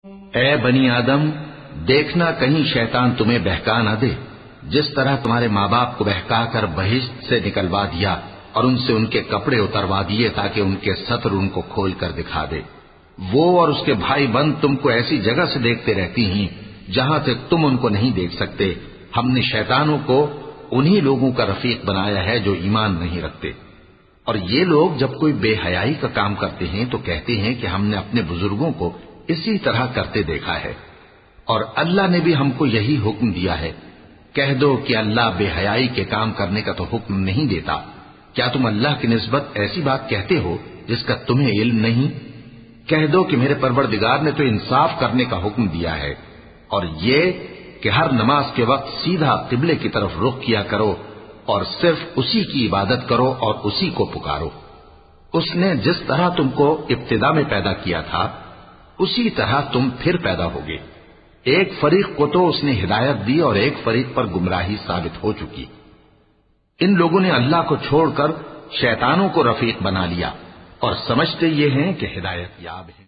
اے بنی آدم، دیکھنا کہیں شیطان تمہیں بہکا نہ دے، جس طرح تمہارے ماں باپ کو بہکا کر بہشت سے نکلوا دیا اور ان سے ان کے کپڑے اتروا دیے تاکہ ان کے ستر ان کو کھول کر دکھا دے۔ وہ اور اس کے بھائی بند تم کو ایسی جگہ سے دیکھتے رہتی ہیں جہاں سے تم ان کو نہیں دیکھ سکتے۔ ہم نے شیطانوں کو انہی لوگوں کا رفیق بنایا ہے جو ایمان نہیں رکھتے۔ اور یہ لوگ جب کوئی بے حیائی کا کام کرتے ہیں تو کہتے ہیں کہ ہم نے اپنے بزرگوں کو اسی طرح کرتے دیکھا ہے، اور اللہ نے بھی ہم کو یہی حکم دیا ہے۔ کہہ دو کہ اللہ بے حیائی کے کام کرنے کا تو حکم نہیں دیتا۔ کیا تم اللہ کی نسبت ایسی بات کہتے ہو جس کا تمہیں علم نہیں؟ کہہ دو کہ میرے پروردگار نے تو انصاف کرنے کا حکم دیا ہے، اور یہ کہ ہر نماز کے وقت سیدھا قبلے کی طرف رخ کیا کرو اور صرف اسی کی عبادت کرو اور اسی کو پکارو۔ اس نے جس طرح تم کو ابتدا میں پیدا کیا تھا اسی طرح تم پھر پیدا ہوگے۔ ایک فریق کو تو اس نے ہدایت دی اور ایک فریق پر گمراہی ثابت ہو چکی۔ ان لوگوں نے اللہ کو چھوڑ کر شیطانوں کو رفیق بنا لیا اور سمجھتے یہ ہیں کہ ہدایت یاب ہیں۔